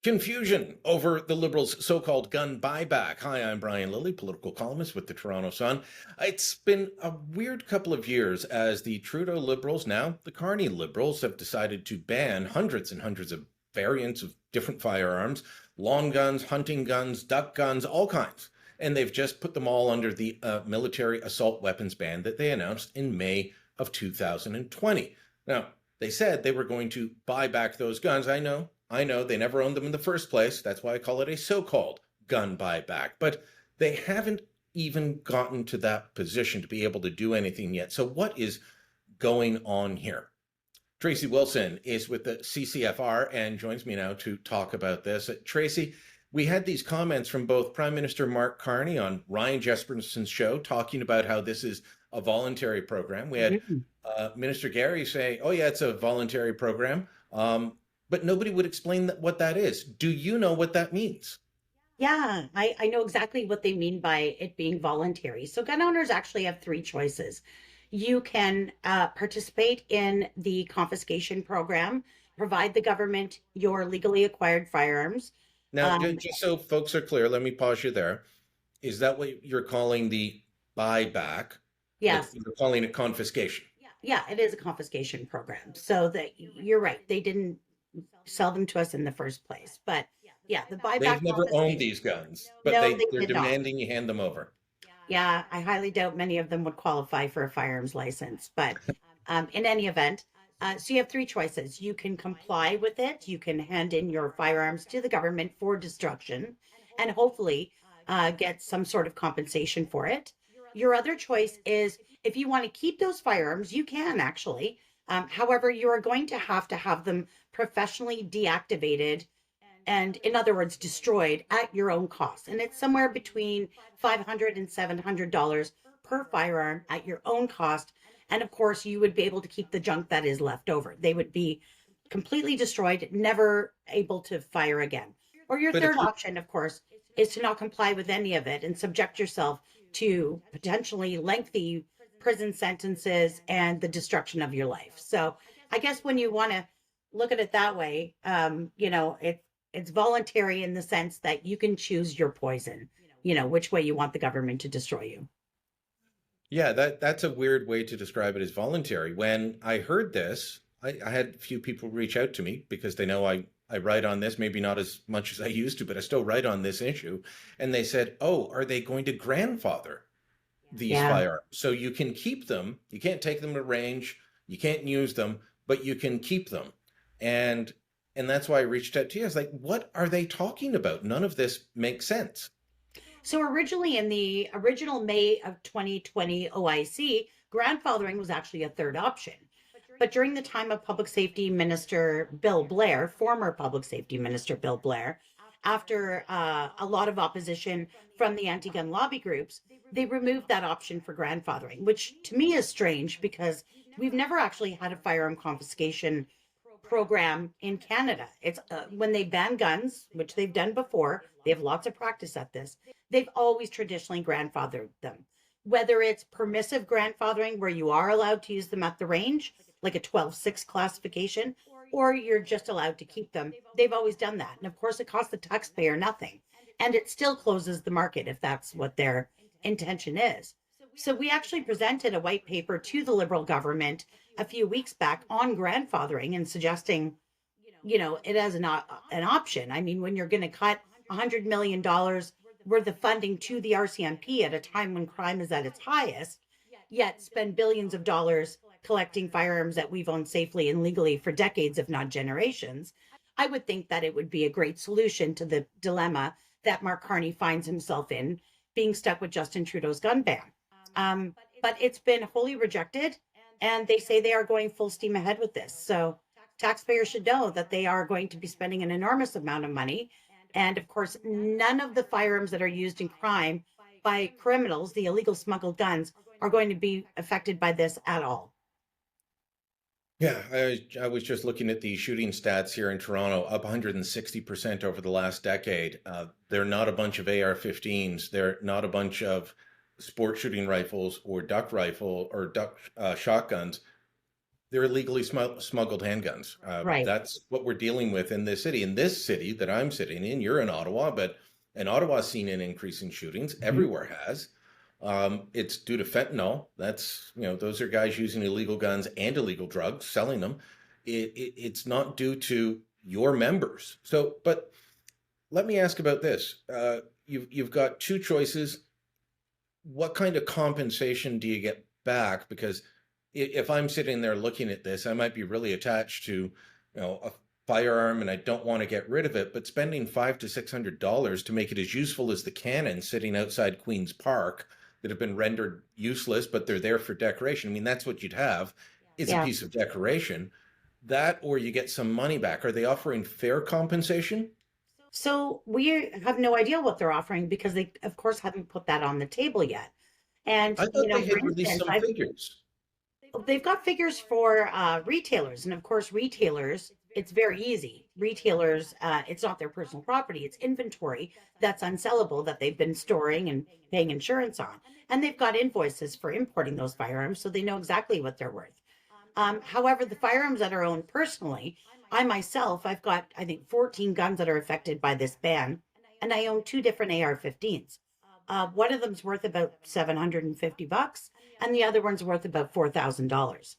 Confusion over the Liberals' so-called gun buyback. Hi, I'm Brian Lilley, political columnist with the Toronto Sun. It's been a weird couple of years as the Trudeau Liberals, now the Carney Liberals, have decided to ban hundreds and hundreds of variants of different firearms, long guns, hunting guns, duck guns, all kinds. And they've just put them all under the military assault weapons ban that they announced in May of 2020. Now, they said they were going to buy back those guns. I know, they never owned them in the first place. That's why I call it a so-called gun buyback. But they haven't even gotten to that position to be able to do anything yet. So what is going on here? Tracey Wilson is with the CCFR and joins me now to talk about this. Tracey, we had these comments from both Prime Minister Mark Carney on Ryan Jesperson's show talking about how this is a voluntary program. We had Minister Gary say, oh yeah, it's a voluntary program. But nobody would explain what that is. Do you know what that means? Yeah, I know exactly what they mean by it being voluntary. So gun owners actually have three choices. You can participate in the confiscation program, provide the government your legally acquired firearms. Now, just so folks are clear, let me pause you there. Is that what you're calling the buyback? Yes. You're calling it confiscation? Yeah, it is a confiscation program. So that you're right. They didn't sell them to us in the first place. But yeah, the buyback. They've never owned these guns, but No, they're demanding you hand them over. Yeah, I highly doubt many of them would qualify for a firearms license. But in any event, so you have three choices. You can comply with it. You can hand in your firearms to the government for destruction and hopefully get some sort of compensation for it. Your other choice is if you want to keep those firearms, you can actually. However, you are going to have them professionally deactivated and, in other words, destroyed at your own cost. And it's somewhere between $500 and $700 per firearm at your own cost. And of course, you would be able to keep the junk that is left over. They would be completely destroyed, never able to fire again. Or your third option, of course, is to not comply with any of it and subject yourself to potentially lengthy prison sentences and the destruction of your life. So I guess when you want to look at it that way, it's voluntary in the sense that you can choose your poison, which way you want the government to destroy you. Yeah, that's a weird way to describe it as voluntary. When I heard this, I had a few people reach out to me because they know I write on this, maybe not as much as I used to, but I still write on this issue. And they said, oh, are they going to grandfather these firearms? So you can keep them. You can't take them to range. You can't use them, but you can keep them. And that's why I reached out to you. I was like, what are they talking about? None of this makes sense. So originally in the original May of 2020 OIC, grandfathering was actually a third option. But during the time of Public Safety Minister Bill Blair, former Public Safety Minister Bill Blair, after a lot of opposition from the anti-gun lobby groups, they removed that option for grandfathering, which to me is strange because we've never actually had a firearm confiscation program in Canada. It's when they ban guns, which they've done before, they have lots of practice at this. They've always traditionally grandfathered them, whether it's permissive grandfathering where you are allowed to use them at the range, like a 12-6 classification, or you're just allowed to keep them. They've always done that. And of course, it costs the taxpayer nothing. And it still closes the market if that's what their intention is. So we actually presented a white paper to the Liberal government a few weeks back on grandfathering and suggesting, it as an option. I mean, when you're going to cut $100 million worth of funding to the RCMP at a time when crime is at its highest, yet spend billions of dollars collecting firearms that we've owned safely and legally for decades, if not generations, I would think that it would be a great solution to the dilemma that Mark Carney finds himself in, being stuck with Justin Trudeau's gun ban. But it's been wholly rejected, and they say they are going full steam ahead with this. So taxpayers should know that they are going to be spending an enormous amount of money. And of course, none of the firearms that are used in crime by criminals, the illegal smuggled guns, are going to be affected by this at all. Yeah, I was just looking at the shooting stats here in Toronto, up 160% over the last decade. They're not a bunch of AR-15s. They're not a bunch of sport shooting rifles or duck rifle or duck shotguns. They're illegally smuggled handguns. Right. That's what we're dealing with in this city. In this city that I'm sitting in, you're in Ottawa, but and Ottawa's seen an increase in shootings. Mhm. Everywhere has. It's due to fentanyl. That's, those are guys using illegal guns and illegal drugs, selling them. It's not due to your members. So, but let me ask about this. You've got two choices. What kind of compensation do you get back? Because if I'm sitting there looking at this, I might be really attached to, a firearm and I don't want to get rid of it, but spending $500 to $600 to make it as useful as the cannons sitting outside Queen's Park that have been rendered useless, but they're there for decoration. I mean, that's what you'd have is a Yeah. piece of decoration. That, or you get some money back. Are they offering fair compensation? So we have no idea what they're offering because they, of course, haven't put that on the table yet. And, I thought they for had released instance, some figures. they've got figures for retailers. And of course, retailers, it's very easy. Retailers, it's not their personal property, it's inventory that's unsellable that they've been storing and paying insurance on. And they've got invoices for importing those firearms, so they know exactly what they're worth. However, the firearms that are owned personally, I myself, I've got, I think, 14 guns that are affected by this ban, and I own two different AR-15s. One of them's worth about $750, and the other one's worth about $4,000.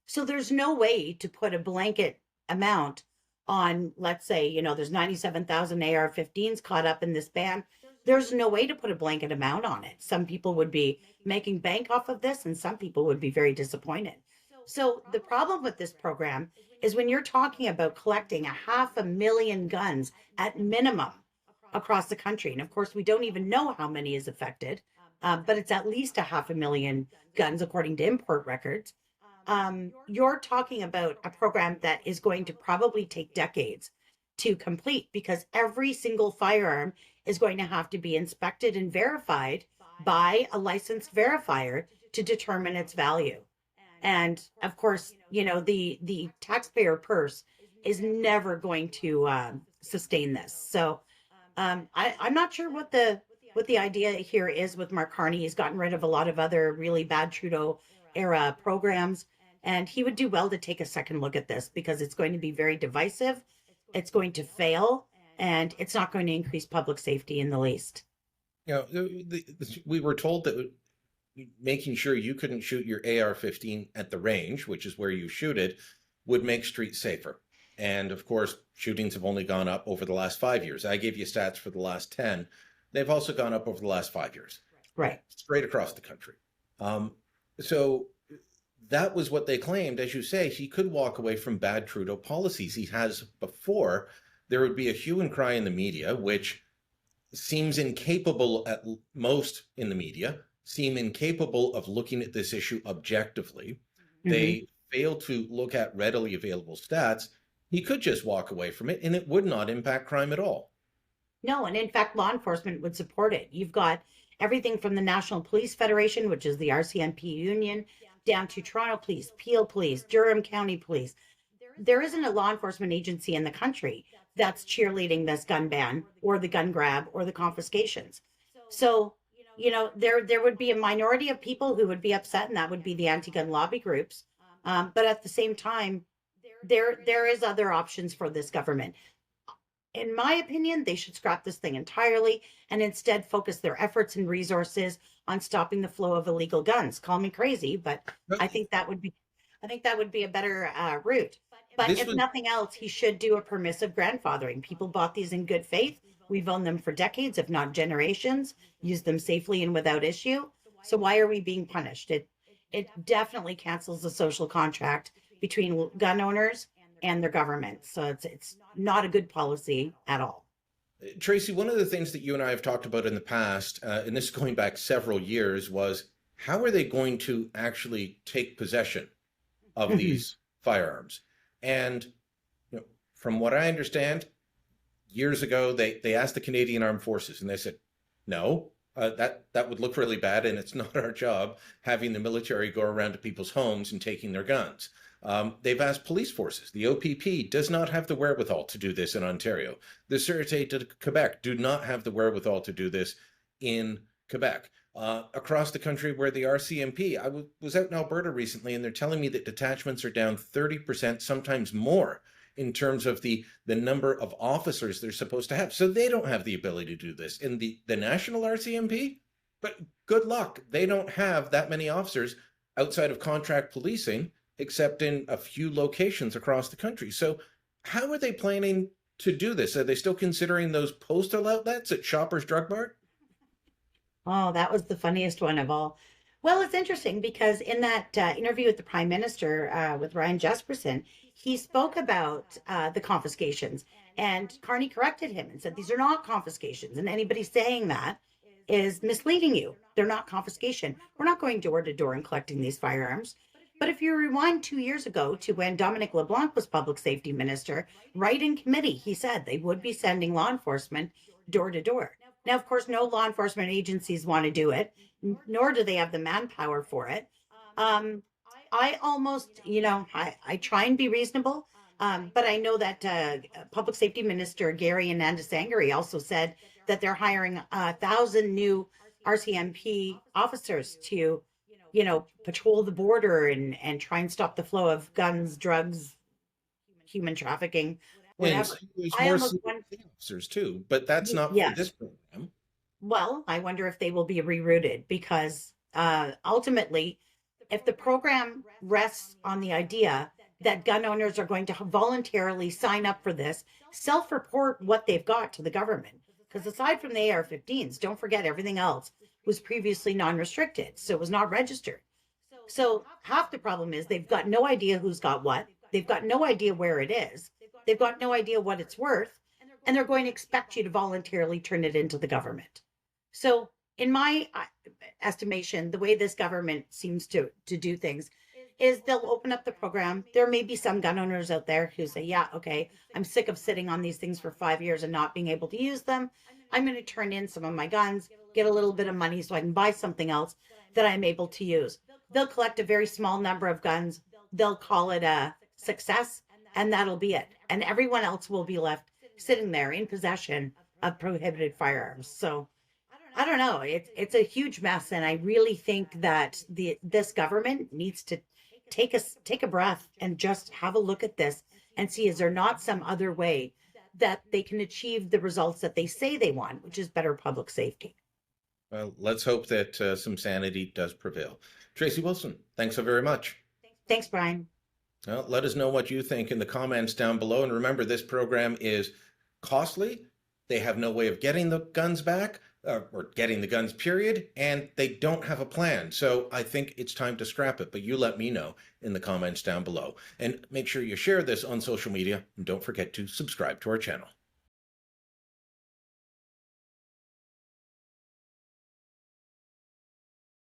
So there's no way to put a blanket amount on, let's say, there's 97,000 AR-15s caught up in this ban. There's no way to put a blanket amount on it. Some people would be making bank off of this, and some people would be very disappointed. So the problem with this program is when you're talking about collecting 500,000 guns at minimum across the country, and of course we don't even know how many is affected, but it's at least 500,000 guns according to import records. You're talking about a program that is going to probably take decades to complete because every single firearm is going to have to be inspected and verified by a licensed verifier to determine its value. And of course, the taxpayer purse is never going to sustain this. So I'm not sure what the idea here is with Mark Carney. He's gotten rid of a lot of other really bad Trudeau era programs, and he would do well to take a second look at this because it's going to be very divisive. It's going to fail, and it's not going to increase public safety in the least. We were told that making sure you couldn't shoot your AR-15 at the range, which is where you shoot it, would make streets safer. And of course, shootings have only gone up over the last 5 years. I gave you stats for the last 10. They've also gone up over the last 5 years. Right. Straight across the country. So that was what they claimed. As you say, he could walk away from bad Trudeau policies. He has before. There would be a hue and cry in the media, which seems incapable at most in the media, seem incapable of looking at this issue objectively. They fail to look at readily available stats. He could just walk away from it and it would not impact crime at all. No, and in fact, law enforcement would support it. You've got everything from the National Police Federation, which is the RCMP union, down to Toronto Police, Peel Police, Durham County Police. There isn't a law enforcement agency in the country that's cheerleading this gun ban or the gun grab or the confiscations. So, there would be a minority of people who would be upset, and that would be the anti-gun lobby groups. But at the same time, there is other options for this government. In my opinion, they should scrap this thing entirely and instead focus their efforts and resources on stopping the flow of illegal guns. Call me crazy, but I think that would be a better route. But if nothing else, he should do a permissive grandfathering. People bought these in good faith. We've owned them for decades, if not generations, used them safely and without issue. So why are we being punished? It definitely cancels the social contract between gun owners and their government. So it's not a good policy at all. Tracey, one of the things that you and I have talked about in the past, and this is going back several years, was how are they going to actually take possession of these firearms? And from what I understand, years ago, they asked the Canadian Armed Forces and they said, no, that would look really bad. And it's not our job having the military go around to people's homes and taking their guns. They've asked police forces. The OPP does not have the wherewithal to do this in Ontario. The Sûreté de Quebec do not have the wherewithal to do this in Quebec. across the country where the RCMP, was out in Alberta recently, and they're telling me that detachments are down 30%, sometimes more, in terms of the number of officers they're supposed to have. So they don't have the ability to do this. In the national RCMP, but good luck. They don't have that many officers outside of contract policing, except in a few locations across the country. So how are they planning to do this? Are they still considering those postal outlets at Shoppers Drug Mart? Oh, that was the funniest one of all. Well, it's interesting because in that interview with the Prime Minister, with Ryan Jesperson, he spoke about the confiscations. And Carney corrected him and said, these are not confiscations. And anybody saying that is misleading you. They're not confiscation. We're not going door to door and collecting these firearms. But if you rewind 2 years ago to when Dominic LeBlanc was public safety minister, right in committee, he said they would be sending law enforcement door to door. Now, of course, no law enforcement agencies want to do it, nor do they have the manpower for it. I almost, I try and be reasonable, but I know that Public Safety Minister Gary Anandasangari also said that they're hiring 1,000 new RCMP officers to, patrol the border and try and stop the flow of guns, drugs, human trafficking, And whatever. there's I more almost wonder, officers too, but that's not for this yes. program. Well, I wonder if they will be rerouted because ultimately, if the program rests on the idea that gun owners are going to voluntarily sign up for this, self report what they've got to the government. Because aside from the AR 15s, don't forget everything else was previously non restricted. So it was not registered. So half the problem is they've got no idea who's got what. They've got no idea where it is. They've got no idea what it's worth. And they're going to expect you to voluntarily turn it into the government. So, in my estimation, the way this government seems to do things is they'll open up the program. There may be some gun owners out there who say, yeah, okay, I'm sick of sitting on these things for 5 years and not being able to use them. I'm going to turn in some of my guns, get a little bit of money so I can buy something else that I'm able to use. They'll collect a very small number of guns. They'll call it a success, and that'll be it. And everyone else will be left sitting there in possession of prohibited firearms. So, I don't know. It's a huge mess, and I really think that this government needs to take a breath and just have a look at this and see, is there not some other way that they can achieve the results that they say they want, which is better public safety. Well, let's hope that some sanity does prevail. Tracey Wilson, thanks so very much. Thanks, Brian. Well, let us know what you think in the comments down below. And remember, this program is costly. They have no way of getting the guns back, or getting the guns, period, and they don't have a plan. So I think it's time to scrap it. But you let me know in the comments down below. And make sure you share this on social media. And don't forget to subscribe to our channel.